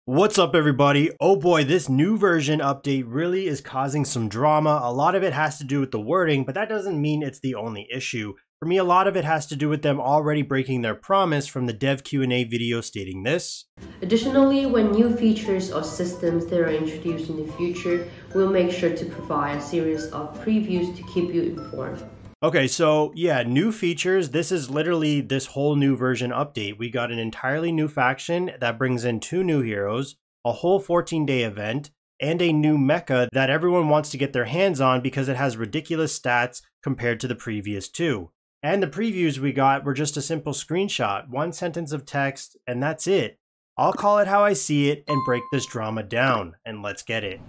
What's up everybody? Oh boy, this new version update really is causing some drama. A lot of it has to do with the wording, but that doesn't mean it's the only issue. For me, a lot of it has to do with them already breaking their promise from the dev Q&A video stating this. Additionally, when new features or systems that are introduced in the future, we'll make sure to provide a series of previews to keep you informed. Okay, so yeah, new features. This is literally this whole new version update. We got an entirely new faction that brings in 2 new heroes, a whole 14-day event, and a new mecha that everyone wants to get their hands on because it has ridiculous stats compared to the previous 2. And the previews we got were just a simple screenshot, 1 sentence of text, and that's it. I'll call it how I see it and break this drama down, and let's get it.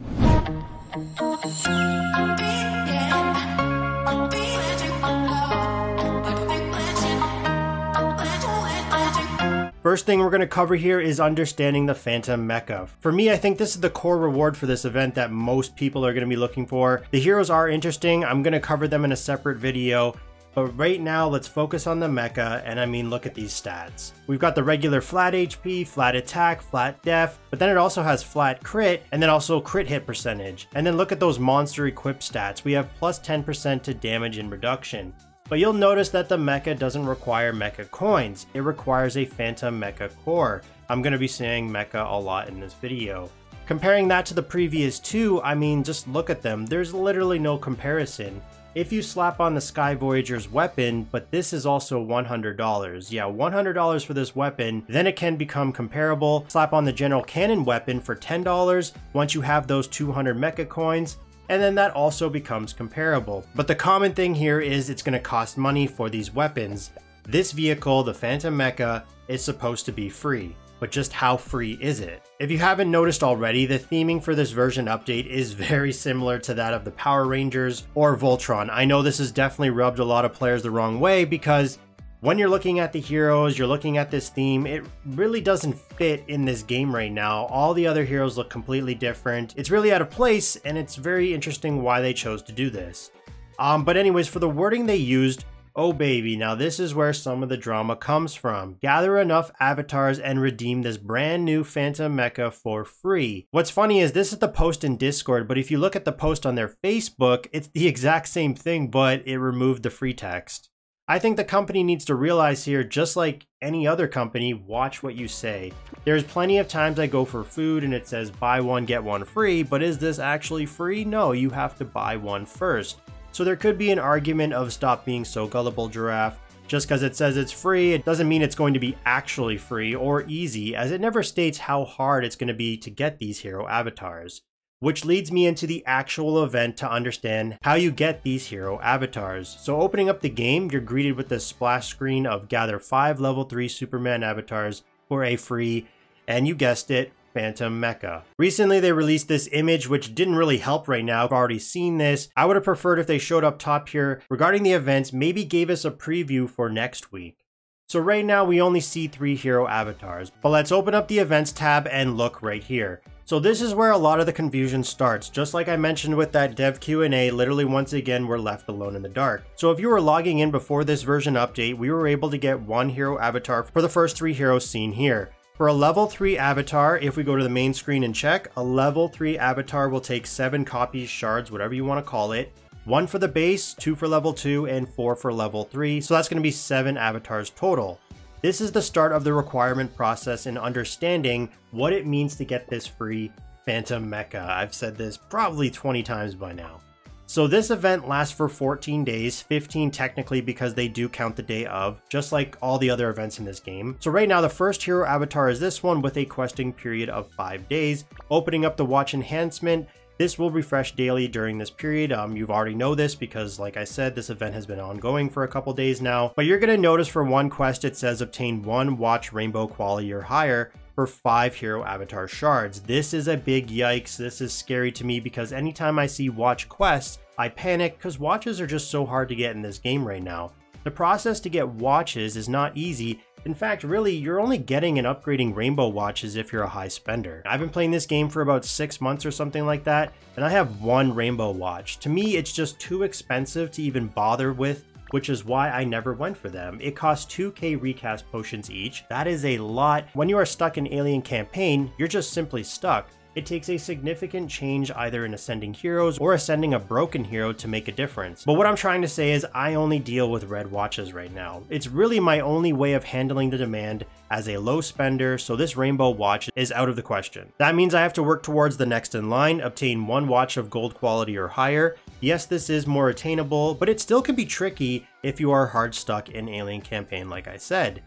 First thing we're going to cover here is understanding the Phantom Mecha. For me, I think this is the core reward for this event that most people are going to be looking for. The heroes are interesting. I'm going to cover them in a separate video. But right now, let's focus on the mecha, and I mean, look at these stats. We've got the regular flat HP, flat attack, flat def, but then it also has flat crit, and then also crit hit percentage. And then look at those monster equip stats. We have plus 10% to damage and reduction. But you'll notice that the mecha doesn't require mecha coins. It requires a Phantom Mecha core. I'm going to be saying mecha a lot in this video. Comparing that to the previous 2, I mean, just look at them. There's literally no comparison. If you slap on the Sky Voyager's weapon, but this is also $100. Yeah, $100 for this weapon, then it can become comparable. Slap on the General Cannon weapon for $10 once you have those 200 mecha coins, and then that also becomes comparable. But the common thing here is it's going to cost money for these weapons. This vehicle, the Phantom Mecha, is supposed to be free. But just how free is it? If you haven't noticed already, the theming for this version update is very similar to that of the Power Rangers or Voltron. I know this has definitely rubbed a lot of players the wrong way because when you're looking at the heroes, you're looking at this theme, it really doesn't fit in this game right now. All the other heroes look completely different. It's really out of place, and it's very interesting why they chose to do this. But anyways, for the wording they used, oh baby, now this is where some of the drama comes from. Gather enough avatars and redeem this brand new Phantom Mecha for free. What's funny is this is the post in Discord, but if you look at the post on their Facebook, it's the exact same thing, but it removed the free text. I think the company needs to realize here, just like any other company, watch what you say. There's plenty of times I go for food and it says buy one, get one free, but is this actually free? No, you have to buy one first. So there could be an argument of stop being so gullible, Giraffe. Just because it says it's free, it doesn't mean it's going to be actually free or easy, as it never states how hard it's going to be to get these hero avatars. Which leads me into the actual event to understand how you get these hero avatars. So opening up the game, you're greeted with this splash screen of gather 5 level 3 Superman avatars for a free, and you guessed it, Phantom Mecha. Recently they released this image which didn't really help right now. I've already seen this. I would have preferred if they showed up top here regarding the events, maybe gave us a preview for next week. So right now we only see 3 hero avatars, but let's open up the events tab and look right here. So this is where a lot of the confusion starts. Just like I mentioned with that dev Q&A, literally once again we're left alone in the dark. So if you were logging in before this version update, we were able to get 1 hero avatar for the first 3 heroes seen here. For a level 3 avatar, if we go to the main screen and check, a level 3 avatar will take 7 copies, shards, whatever you want to call it. 1 for the base, 2 for level 2, and 4 for level 3. So that's going to be 7 avatars total. This is the start of the requirement process in understanding what it means to get this free Phantom Mecha. I've said this probably 20 times by now. So this event lasts for 14 days, 15 technically because they do count the day of, just like all the other events in this game. So right now the first hero avatar is this one with a questing period of 5 days. Opening up the watch enhancement, this will refresh daily during this period. You've already know this because like I said, this event has been ongoing for a couple days now. But you're going to notice for one quest it says obtain 1 watch rainbow quality or higher for 5 hero avatar shards. This is a big yikes. This is scary to me because anytime I see watch quests, I panic because watches are just so hard to get in this game right now. The process to get watches is not easy. In fact, really, you're only getting and upgrading rainbow watches if you're a high spender. I've been playing this game for about 6 months or something like that, and I have 1 rainbow watch. To me, it's just too expensive to even bother with which is why I never went for them. It costs 2k recast potions each. That is a lot. When you are stuck in Alien Campaign, you're just simply stuck. It takes a significant change either in ascending heroes or ascending a broken hero to make a difference. But what I'm trying to say is I only deal with red watches right now. It's really my only way of handling the demand as a low spender, so this rainbow watch is out of the question. That means I have to work towards the next in line, obtain one watch of gold quality or higher. Yes, this is more attainable, but it still can be tricky if you are hard stuck in Alien Campaign like I said.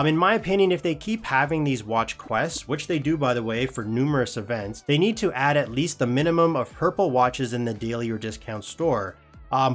In my opinion, if they keep having these watch quests, which they do by the way for numerous events, they need to add at least the minimum of purple watches in the daily or discount store.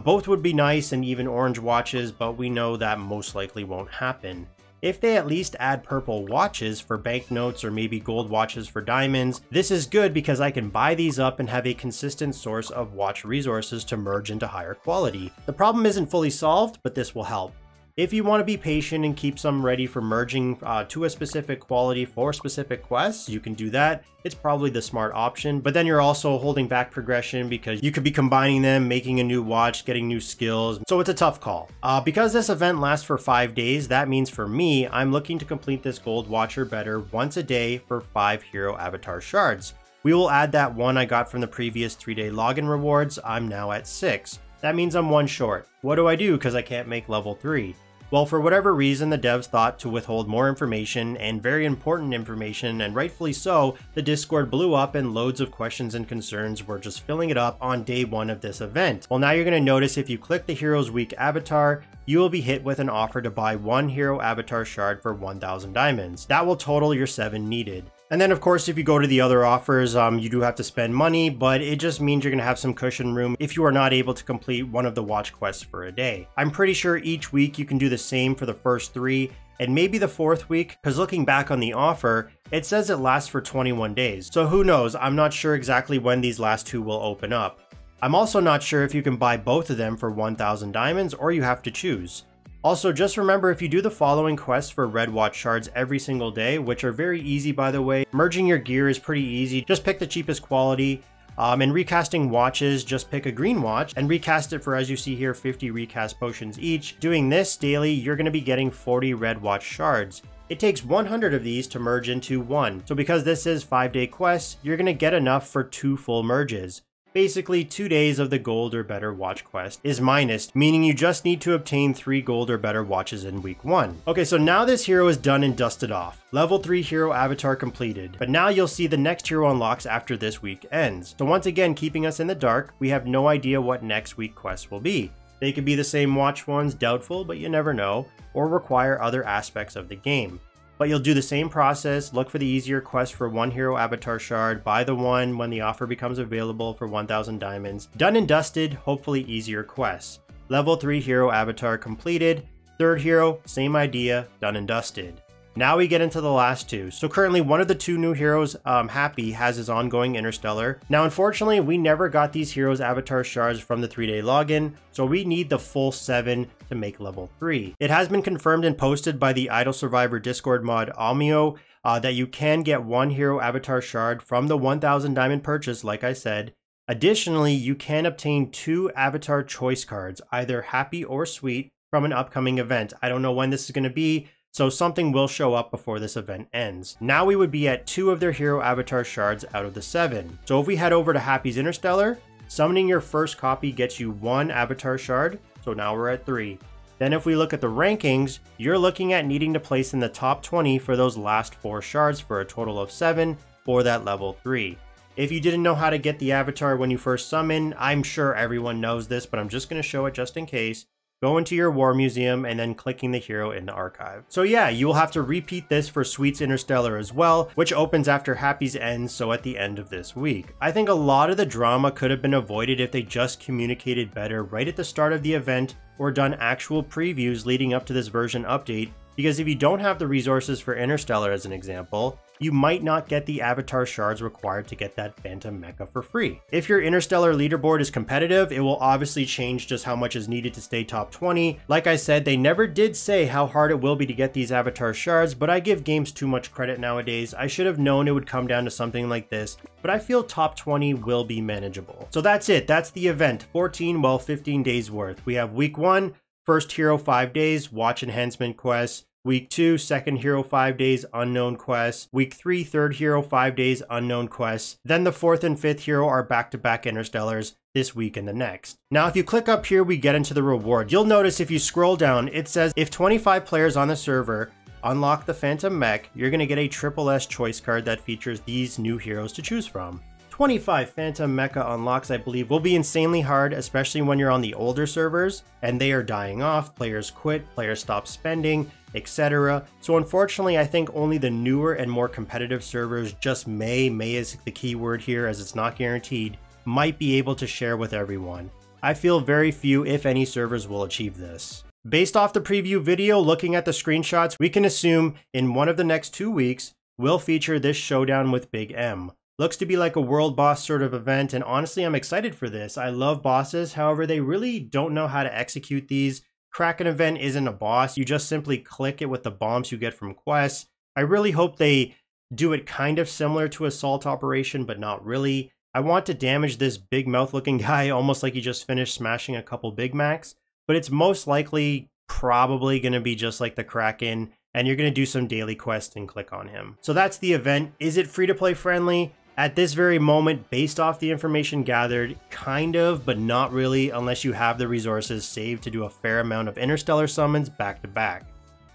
Both would be nice, and even orange watches, but we know that most likely won't happen. If they at least add purple watches for banknotes or maybe gold watches for diamonds, this is good because I can buy these up and have a consistent source of watch resources to merge into higher quality. The problem isn't fully solved, but this will help. If you want to be patient and keep some ready for merging to a specific quality for specific quests, you can do that. It's probably the smart option, but then you're also holding back progression because you could be combining them, making a new watch, getting new skills, so it's a tough call. Because this event lasts for 5 days, that means for me, I'm looking to complete this gold watch or better once a day for 5 hero avatar shards. We will add that one I got from the previous 3-day login rewards. I'm now at 6. That means I'm 1 short. What do I do because I can't make level 3? Well, for whatever reason, the devs thought to withhold more information, and very important information, and rightfully so, the Discord blew up and loads of questions and concerns were just filling it up on day 1 of this event. Well, now you're going to notice if you click the Heroes Week avatar, you will be hit with an offer to buy 1 hero avatar shard for 1,000 diamonds. That will total your 7 needed. And then of course, if you go to the other offers, you do have to spend money, but it just means you're going to have some cushion room if you are not able to complete one of the watch quests for a day. I'm pretty sure each week you can do the same for the first 3, and maybe the 4th week, because looking back on the offer, it says it lasts for 21 days. So who knows, I'm not sure exactly when these last 2 will open up. I'm also not sure if you can buy both of them for 1,000 diamonds or you have to choose. Also, just remember if you do the following quests for red watch shards every single day, which are very easy by the way, merging your gear is pretty easy, just pick the cheapest quality, and recasting watches, just pick a green watch and recast it for, as you see here, 50 recast potions each. Doing this daily, you're going to be getting 40 red watch shards. It takes 100 of these to merge into 1, so because this is 5-day quests, you're going to get enough for 2 full merges. Basically, 2 days of the gold or better watch quest is minus, meaning you just need to obtain 3 gold or better watches in week 1. Okay, so now this hero is done and dusted off. Level 3 hero avatar completed. But now you'll see the next hero unlocks after this week ends. So once again, keeping us in the dark, we have no idea what next week quests will be. They could be the same watch ones, doubtful, but you never know, or require other aspects of the game. But you'll do the same process, look for the easier quest for 1 hero avatar shard, buy the one when the offer becomes available for 1,000 diamonds. Done and dusted, hopefully easier quests. Level 3 hero avatar completed. 3rd hero, same idea, done and dusted. Now we get into the last 2. So currently one of the 2 new heroes, Happy, has his ongoing Interstellar. Now unfortunately, we never got these heroes avatar shards from the 3-day login, so we need the full 7 to make level 3. It has been confirmed and posted by the idlesurvivor Discord mod Omio that you can get 1 hero avatar shard from the 1,000 diamond purchase, like I said. Additionally, you can obtain 2 avatar choice cards, either Happy or Sweet, from an upcoming event. I don't know when this is going to be, so something will show up before this event ends. Now we would be at 2 of their hero avatar shards out of the 7. So if we head over to Happy's Interstellar, summoning your first copy gets you 1 avatar shard, so now we're at 3. Then if we look at the rankings, you're looking at needing to place in the top 20 for those last 4 shards for a total of 7 for that level 3. If you didn't know how to get the avatar when you first summon, I'm sure everyone knows this, but I'm just going to show it just in case. Go into your War Museum and then clicking the hero in the archive. So yeah, you will have to repeat this for Sweet's Interstellar as well, which opens after Happy's ends, so at the end of this week. I think a lot of the drama could have been avoided if they just communicated better right at the start of the event or done actual previews leading up to this version update, because if you don't have the resources for Interstellar as an example, you might not get the avatar shards required to get that Phantom Mecha for free. If your Interstellar leaderboard is competitive, it will obviously change just how much is needed to stay top 20. Like I said, they never did say how hard it will be to get these avatar shards, but I give games too much credit nowadays. I should have known it would come down to something like this, but I feel top 20 will be manageable. So that's it, that's the event, 15 days worth. We have week 1, First hero 5 days, watch enhancement quests. Week 2, second hero 5 days, unknown quests. Week 3, third hero 5 days, unknown quests. Then the fourth and fifth hero are back-to-back interstellars this week and the next. Now if you click up here, we get into the reward. You'll notice if you scroll down, it says if 25 players on the server unlock the Phantom Mech, you're going to get a SSS choice card that features these new heroes to choose from. 25 Phantom Mecha unlocks, I believe, will be insanely hard, especially when you're on the older servers and they are dying off, players quit, players stop spending, etc. So unfortunately, I think only the newer and more competitive servers just may is the key word here as it's not guaranteed, might be able to share with everyone. I feel very few, if any, servers will achieve this. Based off the preview video, looking at the screenshots, we can assume in one of the next 2 weeks, we'll feature this showdown with Big M. Looks to be like a world boss sort of event, and honestly, I'm excited for this. I love bosses, however, they really don't know how to execute these. Kraken event isn't a boss, you just simply click it with the bombs you get from quests. I really hope they do it kind of similar to Assault Operation, but not really. I want to damage this big mouth looking guy almost like he just finished smashing a couple Big Macs, but it's most likely probably going to be just like the Kraken, and you're going to do some daily quests and click on him. So that's the event. Is it free-to-play friendly? At this very moment, based off the information gathered, kind of, but not really unless you have the resources saved to do a fair amount of interstellar summons back to back.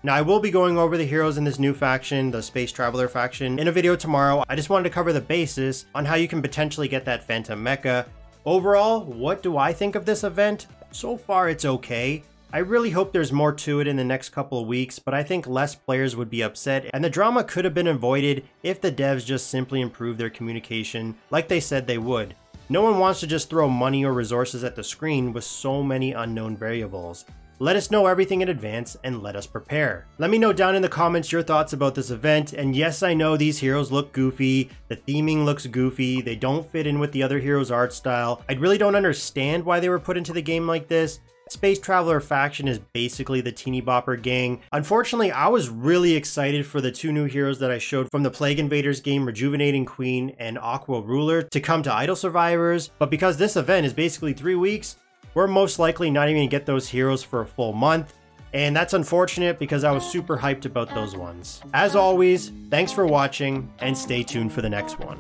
Now I will be going over the heroes in this new faction, the Space Traveler faction, in a video tomorrow. I just wanted to cover the basis on how you can potentially get that Phantom Mecha. Overall, what do I think of this event? So far it's okay. I really hope there's more to it in the next couple of weeks, but I think less players would be upset, and the drama could have been avoided if the devs just simply improved their communication like they said they would. No one wants to just throw money or resources at the screen with so many unknown variables. Let us know everything in advance and let us prepare. Let me know down in the comments your thoughts about this event, and yes, I know these heroes look goofy, the theming looks goofy, they don't fit in with the other heroes' art style. I really don't understand why they were put into the game like this. Space Traveler faction is basically the teeny bopper gang. Unfortunately, I was really excited for the 2 new heroes that I showed from the Plague Invaders game, Rejuvenating Queen and Aqua Ruler, to come to Idle Survivors, but because this event is basically 3 weeks, we're most likely not even gonna get those heroes for a full month, and that's unfortunate because I was super hyped about those ones. As always, thanks for watching, and stay tuned for the next one.